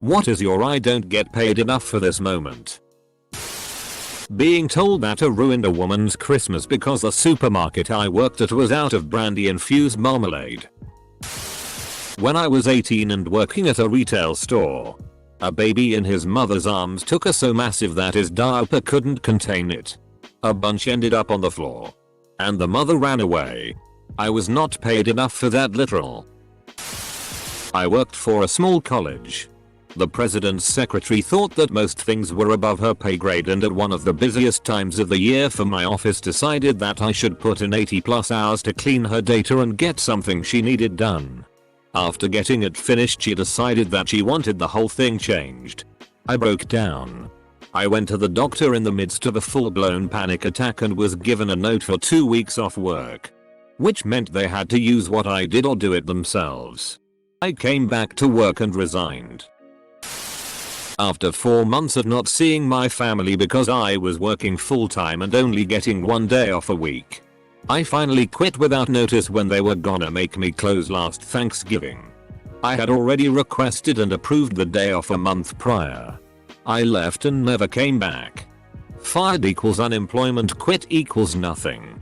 What is your I don't get paid enough for this moment? Being told that I ruined a woman's Christmas because the supermarket I worked at was out of brandy infused marmalade. When I was 18 and working at a retail store, a baby in his mother's arms took a so massive that his diaper couldn't contain it. A bunch ended up on the floor. And the mother ran away. I was not paid enough for that literal. I worked for a small college. The president's secretary thought that most things were above her pay grade, and at one of the busiest times of the year for my office decided that I should put in 80+ hours to clean her data and get something she needed done. After getting it finished, she decided that she wanted the whole thing changed. I broke down. I went to the doctor in the midst of a full-blown panic attack and was given a note for 2 weeks off work, which meant they had to use what I did or do it themselves. I came back to work and resigned. After 4 months of not seeing my family because I was working full-time and only getting 1 day off a week, I finally quit without notice when they were gonna make me close last Thanksgiving. I had already requested and approved the day off a month prior. I left and never came back. Fired equals unemployment, quit equals nothing.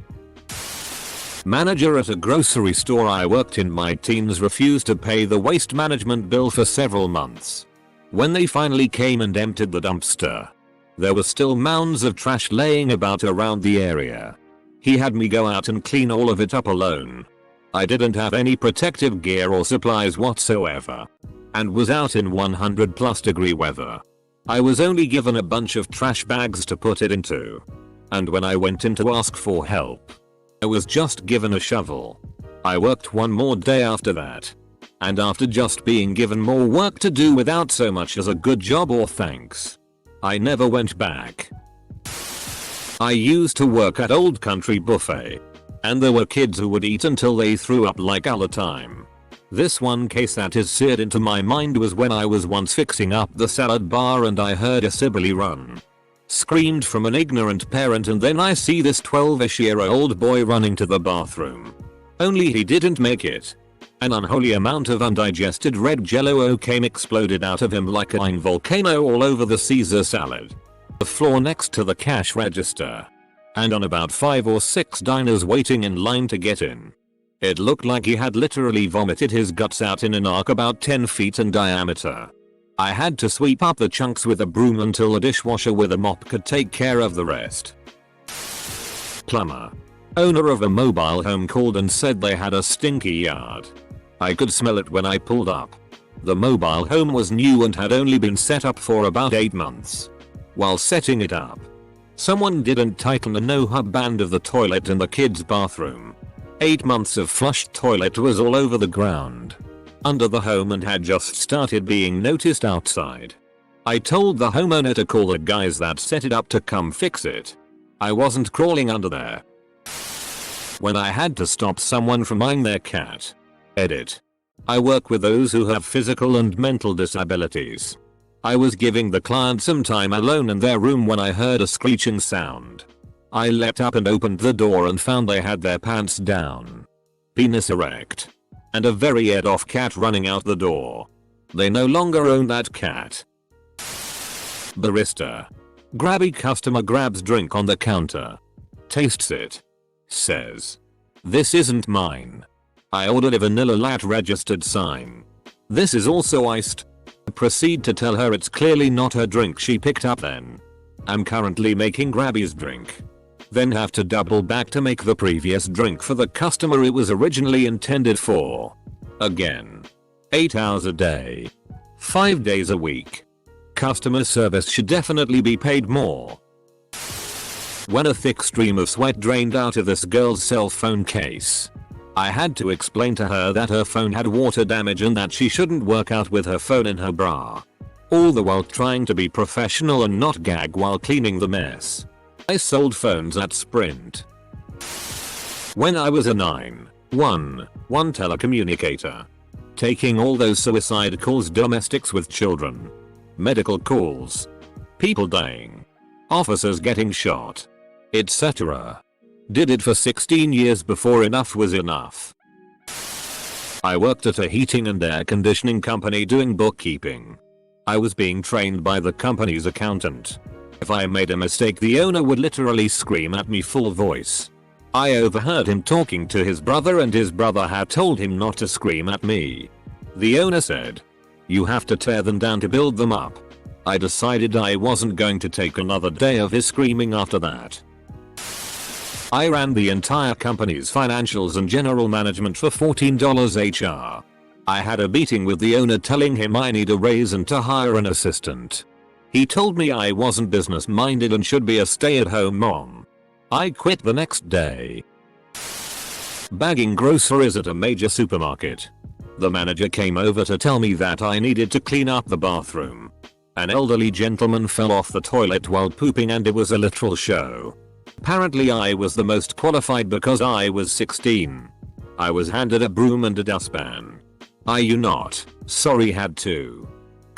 Manager at a grocery store I worked in my teens refused to pay the waste management bill for several months. When they finally came and emptied the dumpster, there were still mounds of trash laying about around the area. He had me go out and clean all of it up alone. I didn't have any protective gear or supplies whatsoever, and was out in 100+ degree weather. I was only given a bunch of trash bags to put it into. And when I went in to ask for help, I was just given a shovel. I worked one more day after that. And after just being given more work to do without so much as a good job or thanks, I never went back. I used to work at Old Country Buffet, and there were kids who would eat until they threw up like all the time. This one case that is seared into my mind was when I was once fixing up the salad bar and I heard a sibilant run. Screamed from an ignorant parent, and then I see this 12-ish-year-old boy running to the bathroom. Only he didn't make it. An unholy amount of undigested red jello came exploded out of him like a volcano all over the Caesar salad, the floor next to the cash register, and on about 5 or 6 diners waiting in line to get in. It looked like he had literally vomited his guts out in an arc about 10 feet in diameter. I had to sweep up the chunks with a broom until a dishwasher with a mop could take care of the rest. Plumber. Owner of a mobile home called and said they had a stinky yard. I could smell it when I pulled up. The mobile home was new and had only been set up for about 8 months. While setting it up, someone didn't tighten the no-hub band of the toilet in the kids' bathroom. 8 months of flushed toilet was all over the ground under the home and had just started being noticed outside. I told the homeowner to call the guys that set it up to come fix it. I wasn't crawling under there. When I had to stop someone from eyeing their cat. Edit. I work with those who have physical and mental disabilities. I was giving the client some time alone in their room when I heard a screeching sound. I leapt up and opened the door and found they had their pants down, penis erect, and a very off cat running out the door. They no longer own that cat. Barista. Grabby customer grabs drink on the counter, tastes it, says, "This isn't mine. I ordered a vanilla latte registered sign. This is also iced." Proceed to tell her it's clearly not her drink she picked up then. I'm currently making Grabby's drink. Then have to double back to make the previous drink for the customer it was originally intended for. Again. 8 hours a day. 5 days a week. Customer service should definitely be paid more. When a thick stream of sweat drained out of this girl's cell phone case, I had to explain to her that her phone had water damage and that she shouldn't work out with her phone in her bra. All the while trying to be professional and not gag while cleaning the mess. I sold phones at Sprint. When I was a 911 telecommunicator, taking all those suicide calls, domestics with children, medical calls, people dying, officers getting shot, etc. Did it for 16 years before enough was enough. I worked at a heating and air conditioning company doing bookkeeping. I was being trained by the company's accountant. If I made a mistake, the owner would literally scream at me full voice. I overheard him talking to his brother, and his brother had told him not to scream at me. The owner said, "You have to tear them down to build them up." I decided I wasn't going to take another day of his screaming after that. I ran the entire company's financials and general management for $14 HR. I had a meeting with the owner telling him I need a raise and to hire an assistant. He told me I wasn't business minded and should be a stay-at-home mom. I quit the next day. Bagging groceries at a major supermarket. The manager came over to tell me that I needed to clean up the bathroom. An elderly gentleman fell off the toilet while pooping and it was a literal show. Apparently I was the most qualified because I was 16. I was handed a broom and a dustpan. You not. Sorry, had to.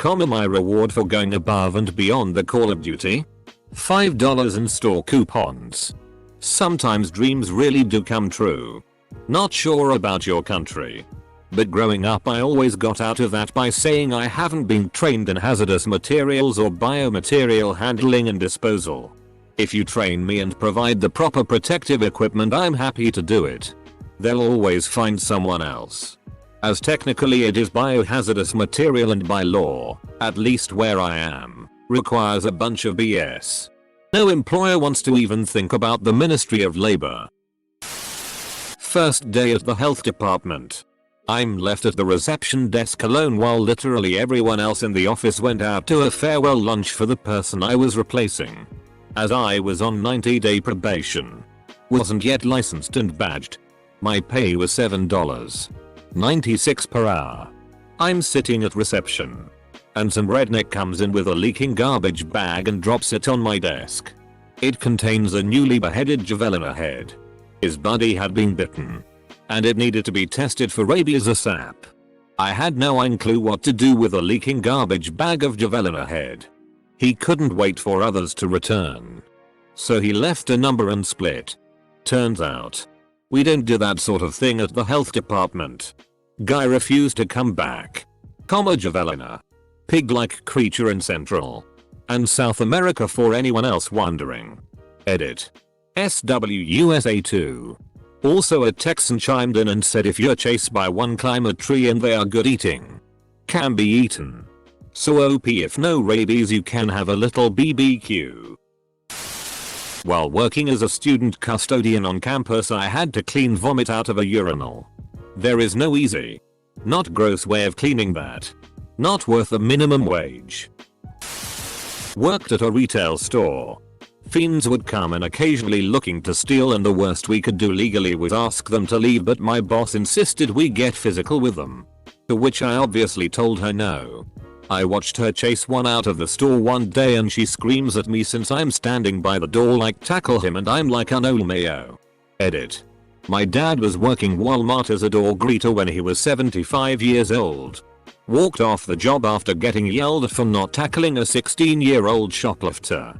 My reward for going above and beyond the call of duty? $5 in store coupons. Sometimes dreams really do come true. Not sure about your country, but growing up I always got out of that by saying I haven't been trained in hazardous materials or biomaterial handling and disposal. If you train me and provide the proper protective equipment, I'm happy to do it. They'll always find someone else. As technically it is biohazardous material and by law, at least where I am, requires a bunch of BS. No employer wants to even think about the Ministry of Labor. First day at the health department. I'm left at the reception desk alone while literally everyone else in the office went out to a farewell lunch for the person I was replacing. As I was on 90-day probation. Wasn't yet licensed and badged. My pay was $7.96 per hour. I'm sitting at reception. And some redneck comes in with a leaking garbage bag and drops it on my desk. It contains a newly beheaded javelina head. His buddy had been bitten. And it needed to be tested for rabies ASAP. I had no clue what to do with a leaking garbage bag of javelina head. He couldn't wait for others to return. So he left a number and split. Turns out, we don't do that sort of thing at the health department. Guy refused to come back. Javelina. Pig-like creature in Central and South America for anyone else wondering. Edit. SWUSA2. Also a Texan chimed in and said if you're chased by one, climb a tree and they are good eating. Can be eaten. So OP, if no rabies you can have a little BBQ. While working as a student custodian on campus, I had to clean vomit out of a urinal. There is no easy, not gross way of cleaning that. Not worth the minimum wage. Worked at a retail store. Fiends would come in occasionally looking to steal, and the worst we could do legally was ask them to leave, but my boss insisted we get physical with them. To which I obviously told her no. I watched her chase one out of the store one day and she screams at me since I'm standing by the door like tackle him, and I'm like no mayo. Edit. My dad was working Walmart as a door greeter when he was 75 years old. Walked off the job after getting yelled at for not tackling a 16-year-old shoplifter.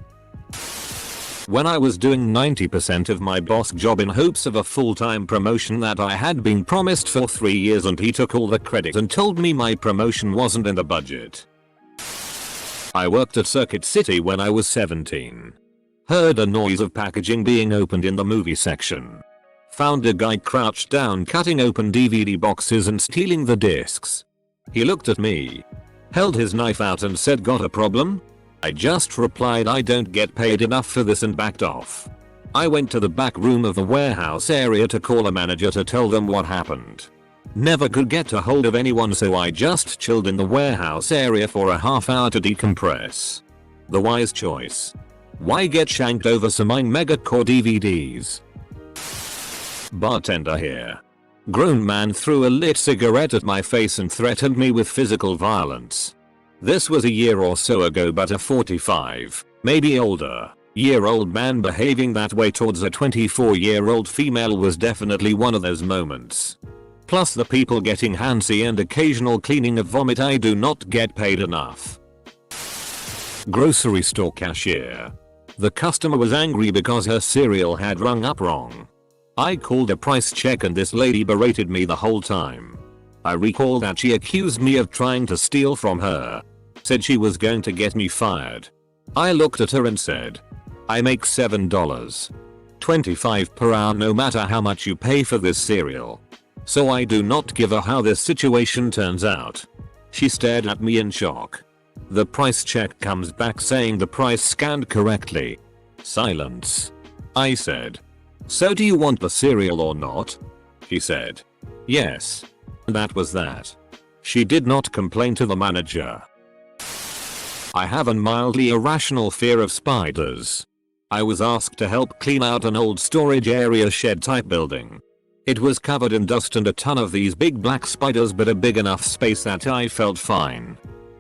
When I was doing 90% of my boss job in hopes of a full-time promotion that I had been promised for 3 years, and he took all the credit and told me my promotion wasn't in the budget. I worked at Circuit City when I was 17. Heard a noise of packaging being opened in the movie section. Found a guy crouched down cutting open DVD boxes and stealing the discs. He looked at me, held his knife out and said, "Got a problem?" I just replied, "I don't get paid enough for this," and backed off. I went to the back room of the warehouse area to call a manager to tell them what happened. Never could get a hold of anyone, so I just chilled in the warehouse area for a half hour to decompress. The wise choice. Why get shanked over some megacore DVDs? Bartender here. Grown man threw a lit cigarette at my face and threatened me with physical violence. This was a year or so ago, but a 45, maybe older, year-old man behaving that way towards a 24-year-old female was definitely one of those moments. Plus the people getting handsy and occasional cleaning of vomit. I do not get paid enough. Grocery store cashier. The customer was angry because her cereal had rung up wrong. I called a price check and this lady berated me the whole time. I recall that she accused me of trying to steal from her. Said she was going to get me fired. I looked at her and said, I make $7.25 per hour no matter how much you pay for this cereal. So I do not give a how this situation turns out. She stared at me in shock. The price check comes back saying the price scanned correctly. Silence. I said, so do you want the cereal or not? She said, yes. That was that. She did not complain to the manager. I have a mildly irrational fear of spiders. I was asked to help clean out an old storage area shed type building. It was covered in dust and a ton of these big black spiders, but a big enough space that I felt fine.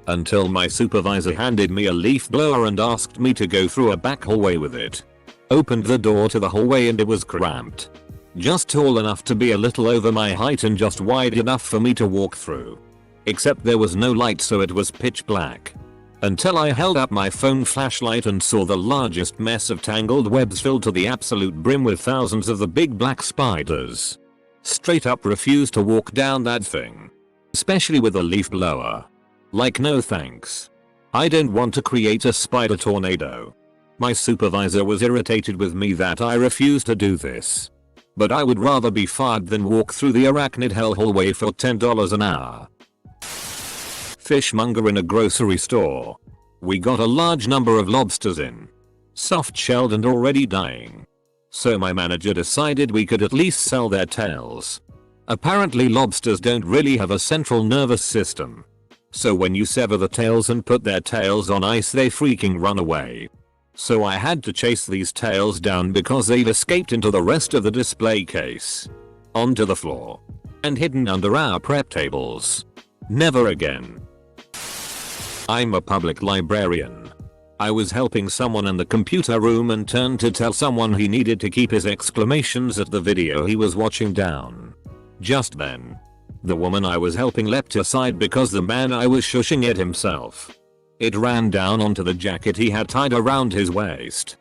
Until my supervisor handed me a leaf blower and asked me to go through a back hallway with it. Opened the door to the hallway and it was cramped. Just tall enough to be a little over my height and just wide enough for me to walk through. Except there was no light, so it was pitch black. Until I held up my phone flashlight and saw the largest mess of tangled webs filled to the absolute brim with thousands of the big black spiders. Straight up refused to walk down that thing. Especially with a leaf blower. Like, no thanks. I don't want to create a spider tornado. My supervisor was irritated with me that I refused to do this. But I would rather be fired than walk through the arachnid hell hallway for $10 an hour. Fishmonger in a grocery store. We got a large number of lobsters in. Soft shelled and already dying. So my manager decided we could at least sell their tails. Apparently lobsters don't really have a central nervous system. So when you sever the tails and put their tails on ice, they freaking run away. So I had to chase these tails down because they'd escaped into the rest of the display case. Onto the floor. And hidden under our prep tables. Never again. I'm a public librarian. I was helping someone in the computer room and turned to tell someone he needed to keep his exclamations at the video he was watching down. Just then, the woman I was helping leapt aside because the man I was shushing hit himself. It ran down onto the jacket he had tied around his waist.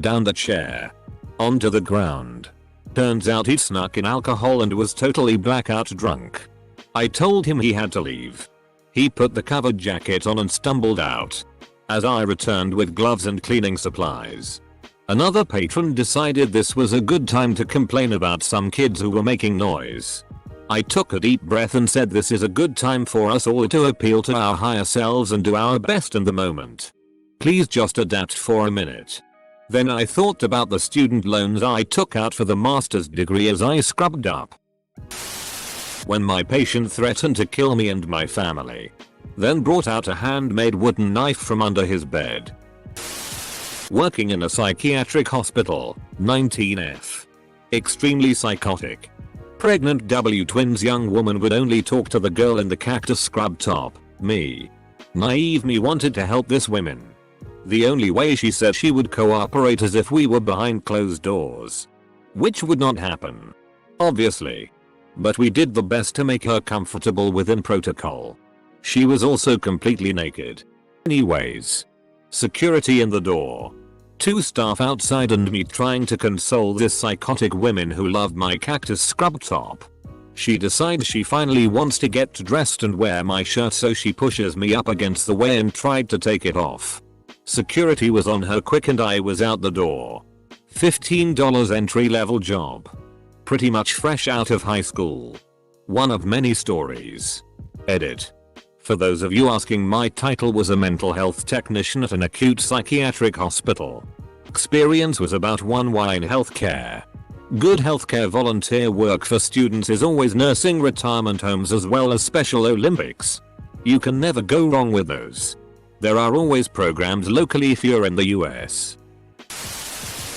Down the chair. Onto the ground. Turns out he'd snuck in alcohol and was totally blackout drunk. I told him he had to leave. He put the covered jacket on and stumbled out. As I returned with gloves and cleaning supplies. Another patron decided this was a good time to complain about some kids who were making noise. I took a deep breath and said this is a good time for us all to appeal to our higher selves and do our best in the moment. Please just adapt for a minute. Then I thought about the student loans I took out for the master's degree as I scrubbed up. When my patient threatened to kill me and my family. Then brought out a handmade wooden knife from under his bed. Working in a psychiatric hospital, 19F. Extremely psychotic. Pregnant W twins young woman would only talk to the girl in the cactus scrub top, me. Naive me wanted to help this woman. The only way she said she would cooperate is if we were behind closed doors. Which would not happen. Obviously. But we did the best to make her comfortable within protocol. She was also completely naked. Anyways. Security in the door. 2 staff outside and me trying to console this psychotic woman who loved my cactus scrub top. She decides she finally wants to get dressed and wear my shirt, so she pushes me up against the way and tried to take it off. Security was on her quick and I was out the door. $15 entry level job. Pretty much fresh out of high school. One of many stories. Edit. For those of you asking, my title was a mental health technician at an acute psychiatric hospital. Experience was about 1 in healthcare. Good healthcare volunteer work for students is always nursing retirement homes as well as Special Olympics. You can never go wrong with those. There are always programs locally if you're in the US.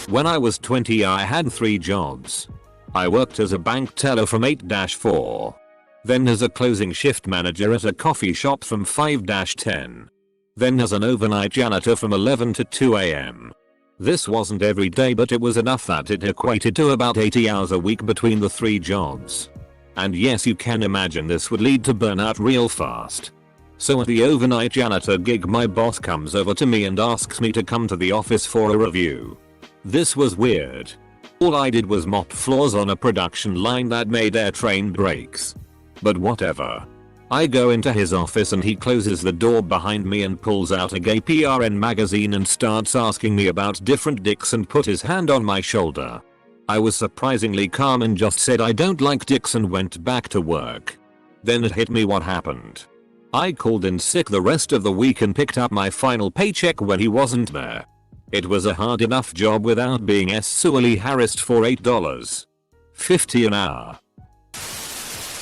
When I was 20 I had 3 jobs. I worked as a bank teller from 8-4. Then as a closing shift manager at a coffee shop from 5-10. Then as an overnight janitor from 11 to 2 am. This wasn't every day, but it was enough that it equated to about 80 hours a week between the 3 jobs. And yes, you can imagine this would lead to burnout real fast. So at the overnight janitor gig my boss comes over to me and asks me to come to the office for a review. This was weird. All I did was mop floors on a production line that made air train breaks. But whatever. I go into his office and he closes the door behind me and pulls out a gay PRN magazine and starts asking me about different dicks and put his hand on my shoulder. I was surprisingly calm and just said I don't like dicks and went back to work. Then it hit me what happened. I called in sick the rest of the week and picked up my final paycheck when he wasn't there. It was a hard enough job without being sexually harassed for $8.50 an hour.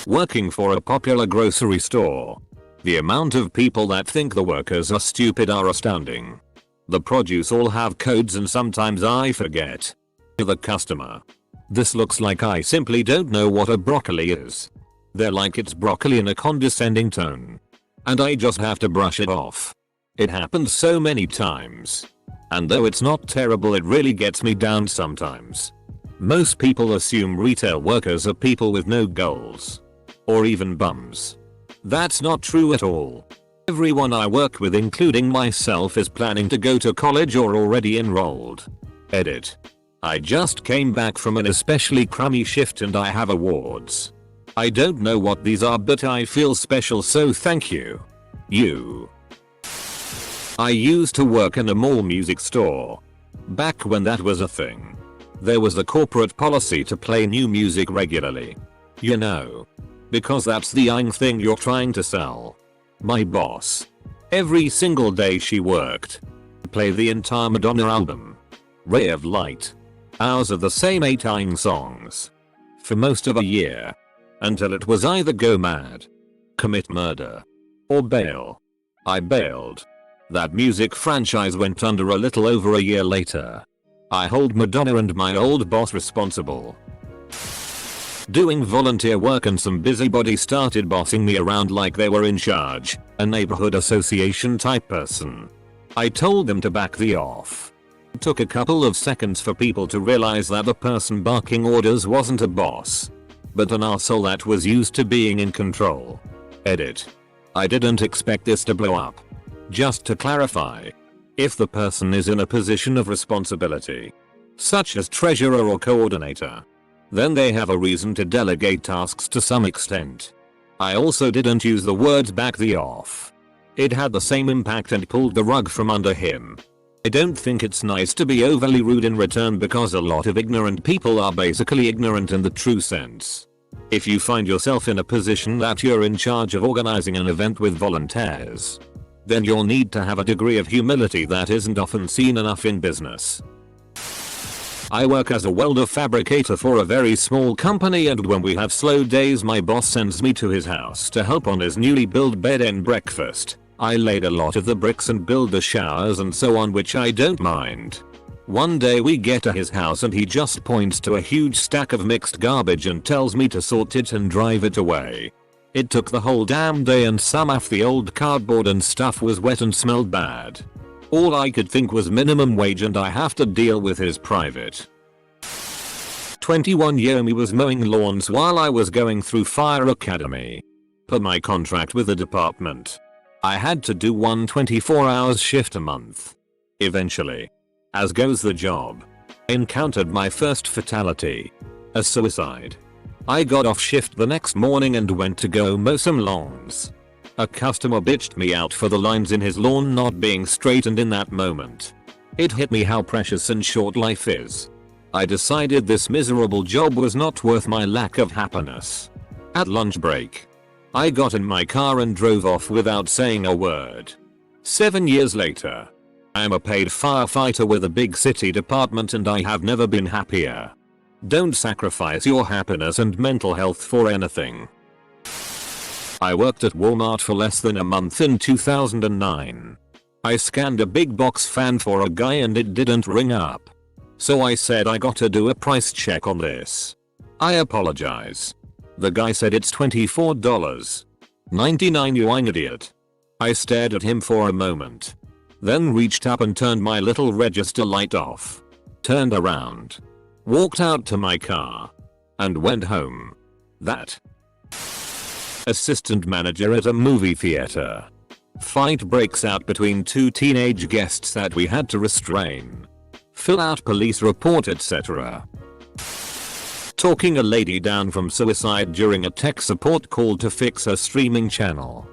Working for a popular grocery store. The amount of people that think the workers are stupid are astounding. The produce all have codes and sometimes I forget. To the customer. This looks like I simply don't know what a broccoli is. They're like it's broccoli in a condescending tone. And I just have to brush it off. It happens so many times. And though it's not terrible, it really gets me down sometimes. Most people assume retail workers are people with no goals. Or even bums. That's not true at all. Everyone I work with, including myself, is planning to go to college or already enrolled. Edit. I just came back from an especially crummy shift and I have awards. I don't know what these are, but I feel special, so thank you. You. I used to work in a mall music store. Back when that was a thing. There was a corporate policy to play new music regularly. You know. Because that's the thing you're trying to sell. My boss. Every single day she worked. Play the entire Madonna album. Ray of Light. Hours of the same 8 songs. For most of a year. Until it was either go mad. Commit murder. Or bail. I bailed. That music franchise went under a little over a year later. I hold Madonna and my old boss responsible. Doing volunteer work and some busybody started bossing me around like they were in charge, a neighborhood association type person. I told them to back the off. It took a couple of seconds for people to realize that the person barking orders wasn't a boss, but an arsehole that was used to being in control. Edit. I didn't expect this to blow up. Just to clarify, if the person is in a position of responsibility, such as treasurer or coordinator, then they have a reason to delegate tasks to some extent. I also didn't use the words back the off. It had the same impact and pulled the rug from under him. I don't think it's nice to be overly rude in return because a lot of ignorant people are basically ignorant in the true sense. If you find yourself in a position that you're in charge of organizing an event with volunteers, then you'll need to have a degree of humility that isn't often seen enough in business. I work as a welder fabricator for a very small company, and when we have slow days my boss sends me to his house to help on his newly built bed and breakfast. I laid a lot of the bricks and build the showers and so on, which I don't mind. One day we get to his house and he just points to a huge stack of mixed garbage and tells me to sort it and drive it away. It took the whole damn day and some of the old cardboard and stuff was wet and smelled bad. All I could think was minimum wage and I have to deal with his private. 21-year-me was mowing lawns while I was going through fire academy. Per my contract with the department, I had to do one 24-hour shift a month. Eventually, as goes the job, I encountered my first fatality. A suicide. I got off shift the next morning and went to go mow some lawns. A customer bitched me out for the lines in his lawn not being straight, and in that moment, it hit me how precious and short life is. I decided this miserable job was not worth my lack of happiness. At lunch break, I got in my car and drove off without saying a word. 7 years later, I am a paid firefighter with a big city department and I have never been happier. Don't sacrifice your happiness and mental health for anything. I worked at Walmart for less than a month in 2009. I scanned a big box fan for a guy and it didn't ring up. So I said I gotta do a price check on this. I apologize. The guy said it's $24.99, you idiot. I stared at him for a moment. Then reached up and turned my little register light off. Turned around. Walked out to my car. And went home. That. Assistant manager at a movie theater. Fight breaks out between two teenage guests that we had to restrain. Fill out police report, etc. talking a lady down from suicide during a tech support call to fix her streaming channel.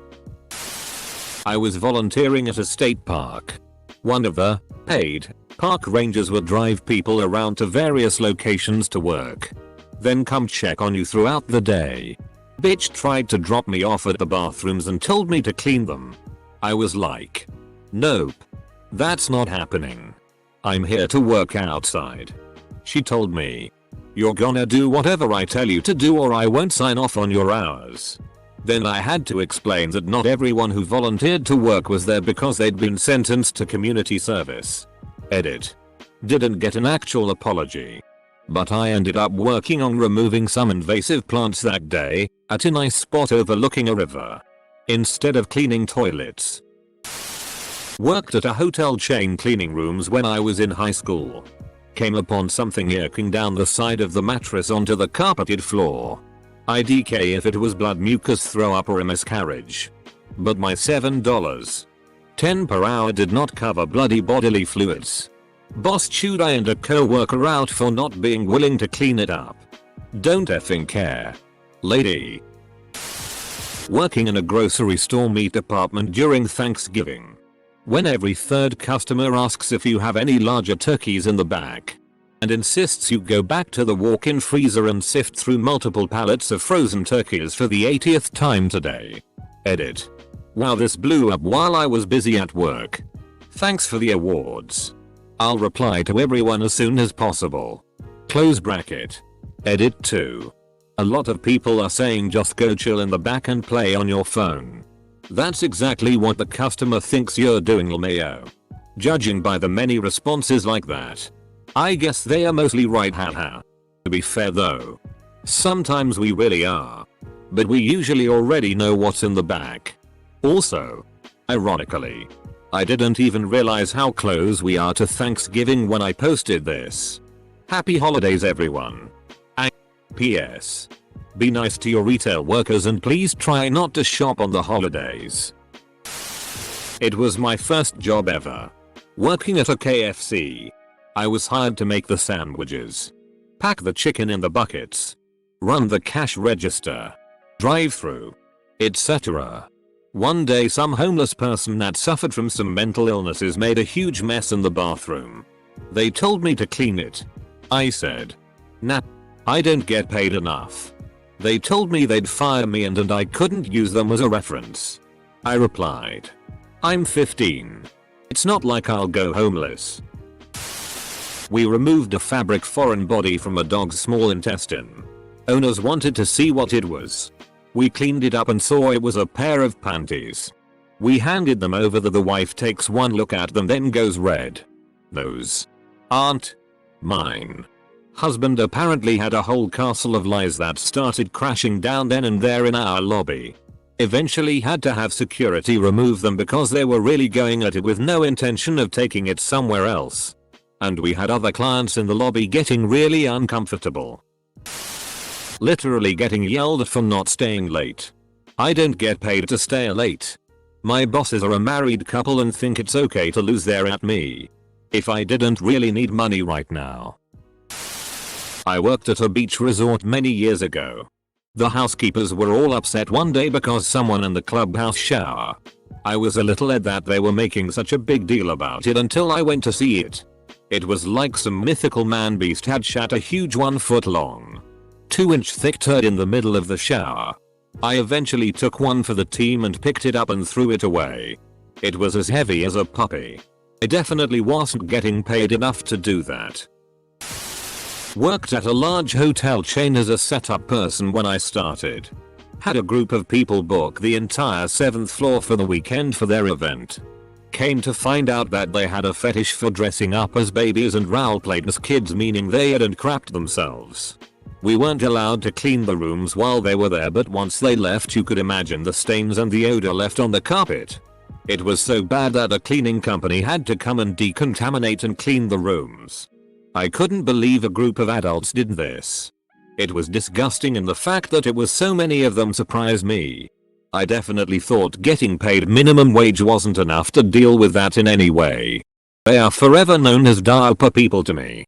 I was volunteering at a state park. One of the paid park rangers would drive people around to various locations to work, then come check on you throughout the day. Bitch tried to drop me off at the bathrooms and told me to clean them. I was like, nope, that's not happening. I'm here to work outside. She told me, you're gonna do whatever I tell you to do or I won't sign off on your hours. Then I had to explain that not everyone who volunteered to work was there because they'd been sentenced to community service. Edit. Didn't get an actual apology. But I ended up working on removing some invasive plants that day, at a nice spot overlooking a river, instead of cleaning toilets. Worked at a hotel chain cleaning rooms when I was in high school. Came upon something yerking down the side of the mattress onto the carpeted floor. IDK if it was blood, mucus, throw up or a miscarriage. But my $7.10 per hour did not cover bloody bodily fluids. Boss chewed I and a co-worker out for not being willing to clean it up. Don't effing care. Lady. Working in a grocery store meat department during Thanksgiving. When every third customer asks if you have any larger turkeys in the back and insists you go back to the walk-in freezer and sift through multiple pallets of frozen turkeys for the 80th time today. Edit. Wow, this blew up while I was busy at work. Thanks for the awards. I'll reply to everyone as soon as possible. Close bracket. Edit 2. A lot of people are saying just go chill in the back and play on your phone. That's exactly what the customer thinks you're doing, LMAO. Judging by the many responses like that, I guess they are mostly right, haha. To be fair though, sometimes we really are. But we usually already know what's in the back. Also, ironically, I didn't even realize how close we are to Thanksgiving when I posted this. Happy holidays everyone. P.S. Be nice to your retail workers and please try not to shop on the holidays. It was my first job ever. Working at a KFC. I was hired to make the sandwiches, pack the chicken in the buckets, run the cash register, drive through, etc. One day some homeless person that suffered from some mental illnesses made a huge mess in the bathroom. They told me to clean it. I said, nah, I don't get paid enough. They told me they'd fire me and I couldn't use them as a reference. I replied, I'm 15. It's not like I'll go homeless. We removed a fabric foreign body from a dog's small intestine. Owners wanted to see what it was. We cleaned it up and saw it was a pair of panties. We handed them over. The wife takes one look at them then goes red. Those aren't mine. Husband apparently had a whole castle of lies that started crashing down then and there in our lobby. Eventually had to have security remove them because they were really going at it with no intention of taking it somewhere else. And we had other clients in the lobby getting really uncomfortable. Literally getting yelled at for not staying late. I don't get paid to stay late. My bosses are a married couple and think it's okay to lose their at me. If I didn't really need money right now. I worked at a beach resort many years ago. The housekeepers were all upset one day because someone in the clubhouse shower. I was a little led that they were making such a big deal about it until I went to see it. It was like some mythical man beast had shat a huge 1 foot long, 2-inch thick turd in the middle of the shower. I eventually took one for the team and picked it up and threw it away. It was as heavy as a puppy. I definitely wasn't getting paid enough to do that. Worked at a large hotel chain as a setup person when I started. Had a group of people book the entire 7th floor for the weekend for their event. Came to find out that they had a fetish for dressing up as babies and role-played as kids, meaning they hadn't crapped themselves. We weren't allowed to clean the rooms while they were there, but once they left you could imagine the stains and the odor left on the carpet. It was so bad that a cleaning company had to come and decontaminate and clean the rooms. I couldn't believe a group of adults did this. It was disgusting and the fact that it was so many of them surprised me. I definitely thought getting paid minimum wage wasn't enough to deal with that in any way. They are forever known as diaper people to me.